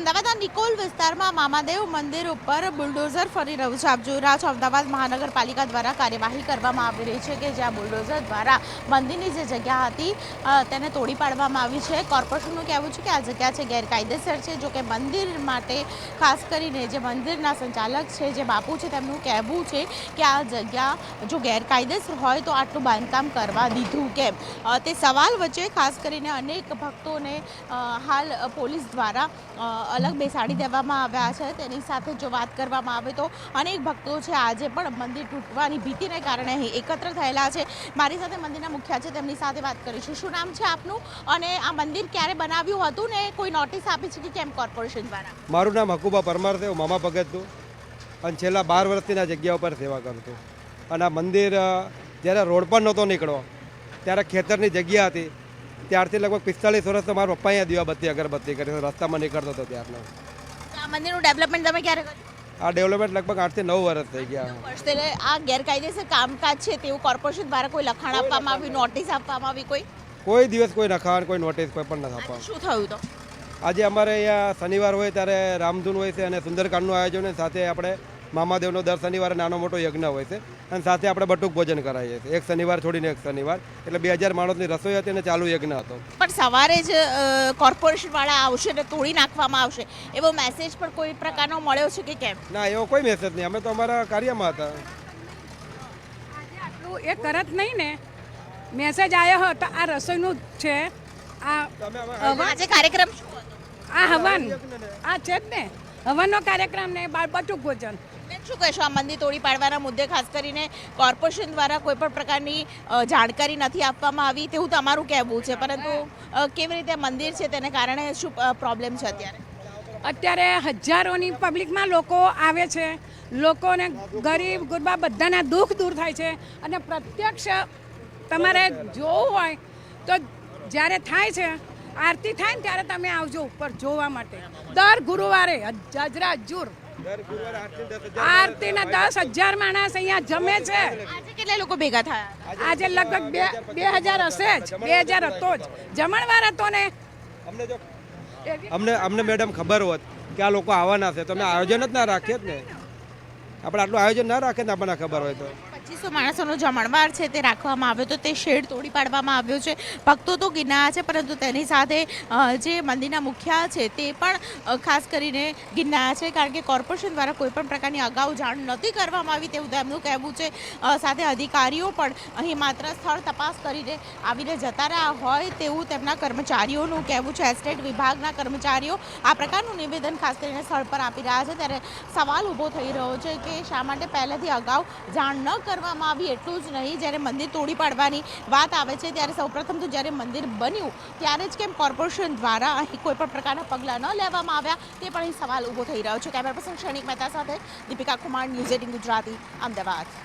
અમદાવાદના નિકોલ વિસ્તારમાં મામાદેવ મંદિર ઉપર બુલડોઝર ફરી રહ્યું છે। આપ જોઈ રહ્યા છો અમદાવાદ મહાનગરપાલિકા દ્વારા કાર્યવાહી કરવામાં આવી રહી છે કે જ્યાં બુલડોઝર દ્વારા મંદિરની જે જગ્યા હતી તેને તોડી પાડવામાં આવી છે। કોર્પોરેશનનું કહેવું છે કે આ જગ્યા છે ગેરકાયદેસર છે। જો કે મંદિર માટે ખાસ કરીને જે મંદિરના સંચાલક છે, જે બાપુ છે, તેમનું કહેવું છે કે આ જગ્યા જો ગેરકાયદેસર હોય તો આટલું બાંધકામ કરવા દીધું કેમ, તે સવાલ વચ્ચે ખાસ કરીને અનેક ભક્તોને હાલ પોલીસ દ્વારા અલગ બેસાડી દેવામાં આવ્યા છે। તેની સાથે જો વાત કરવામાં આવે તો અનેક ભક્તો છે આજે પણ મંદિર તૂટવાની ભીતિને કારણે અહીં એકત્ર થયેલા છે। મારી સાથે મંદિરના મુખ્ય છે, તેમની સાથે વાત કરીશું। શું નામ છે આપનું અને આ મંદિર ક્યારે બનાવ્યું હતું ને કોઈ નોટિસ આપી છે કે કેમ કોર્પોરેશન દ્વારા? મારું નામ હકુબા પરમાર છે, હું મામા ભગતનું અને છેલ્લા 12 વર્ષથી આ જગ્યા ઉપર સેવા કરું છું। અને આ મંદિર જ્યારે રોડ પર નહોતો નીકળો ત્યારે ખેતરની જગ્યા હતી, ત્યારથી લગભગ 45 વર્ષ તો મારા પપ્પાએ દીવાબત્તી અગરબત્તી કરી રસ્તામાં નીકળતો હતો ત્યારનો। આ મંદિરનું ડેવલપમેન્ટ તમે ક્યારે કર્યું? આ ડેવલપમેન્ટ લગભગ 8 થી 9 વર્ષ થઈ ગયા। એટલે આ ગેરકાયદેસર કામકાજ છે તેવું કોર્પોરેશન દ્વારા કોઈ લખાણ આપવામાં આવ્યું, નોટિસ આપવામાં આવી? કોઈ દિવસ કોઈ લખાણ, કોઈ નોટિસ કોઈ પણ નથી આપવા। શું થયું તો આજે અમારે અહીંયા શનિવાર હોય ત્યારે રામધૂન હોય છે અને સુંદરકાંડનું આયોજન હોય, સાથે આપણે મામાદેવનો દર શનિવારે નાનો મોટો યજ્ઞ હોય છે અને સાથે આપણે બટુક ભોજન કરાવીએ છીએ। એક શનિવાર છોડીને એક શનિવાર, એટલે 2000 માણસની રસોઈ હતી અને ચાલુ યજ્ઞ હતો। પણ સવારે જ કોર્પોરેશન વાળા આવશે ને તોડી નાખવામાં આવશે એવો મેસેજ પણ કોઈ પ્રકારનો મળ્યો છે કે કેમ? ના, એવો કોઈ મેસેજ નહીં, અમે તો અમારા કાર્યમાં હતા। આટલું એ કરત નહીં ને, મેસેજ આવ્યો હતો આ રસોઈનું છે, આ આજે કાર્યક્રમ શું હતો? આ હવન આ છે જ ને, હવનનો કાર્યક્રમ ને બટુક ભોજન। શું કહેશો આ મંદિર તોડી પાડવાના મુદ્દે? ખાસ કરીને કોર્પોરેશન દ્વારા કોઈ પણ પ્રકારની જાણકારી નથી આપવામાં આવી તેવું તમારું કહેવું છે, પરંતુ કેવી રીતે મંદિર છે તેને કારણે શું પ્રોબ્લેમ છે અત્યારે હજારોની પબ્લિકમાં લોકો આવે છે, લોકોને ગરીબ ગુરબા બધાના દુઃખ દૂર થાય છે। અને પ્રત્યક્ષ તમારે જોવું હોય તો જ્યારે થાય છે આરતી થાય ને ત્યારે તમે આવજો ઉપર જોવા માટે। દર ગુરુવારે જાજરા હજુર આરતીના 10,000 માણસ અહીંયા જમે છે। આજે કેટલા લોકો ભેગા થયા? આજે લગભગ 2000 હશે જ, 2000 હતો જ, જમણવાર હતો ને। અમને મેડમ ખબર હોત કે આ લોકો આવવાના છે તો અમે આયોજન જ ના રાખીએ જ ને। આપણે આટલું આયોજન ના રાખીએ ને આપણને ખબર હોય તો। 2500 માણસોનો જમણવાર છે તે રાખવામાં આવ્યો તો તે શેડ તોડી પાડવામાં આવ્યો છે। ભક્તો તો ગિરનાર છે, પરંતુ તેની સાથે જે મંદિરના મુખ્ય છે તે પણ ખાસ કરીને ગિરનાર છે, કારણ કે કોર્પોરેશન દ્વારા કોઈ પણ પ્રકારની અગાઉ જાણ નથી કરવામાં આવી તેવું તેમનું કહેવું છે। સાથે અધિકારીઓ પણ અહીં માત્ર સ્થળ તપાસ કરીને આવીને જતા રહ્યા હોય તેવું તેમના કર્મચારીઓનું કહેવું છે। એસ્ટેટ વિભાગના કર્મચારીઓ આ પ્રકારનું નિવેદન ખાસ કરીને સ્થળ પર આપી રહ્યા છે, ત્યારે સવાલ ઊભો થઈ રહ્યો છે કે શા માટે પહેલેથી અગાઉ જાણ ન કરવામાં આવી। એટલું જ નહીં, જ્યારે મંદિર તોડી પાડવાની વાત આવે છે ત્યારે સૌપ્રથમ તો જ્યારે મંદિર બન્યું ત્યારે જ કેમ કોર્પોરેશન દ્વારા અહીં કોઈ પણ પ્રકારના પગલાં ન લેવામાં આવ્યા તે પણ અહીં સવાલ ઊભો થઈ રહ્યો છે। કેમેરા પર્સન ક્ષણિક મહેતા સાથે દીપિકા કુમાર, ન્યૂઝ 18 ગુજરાતી, અમદાવાદ।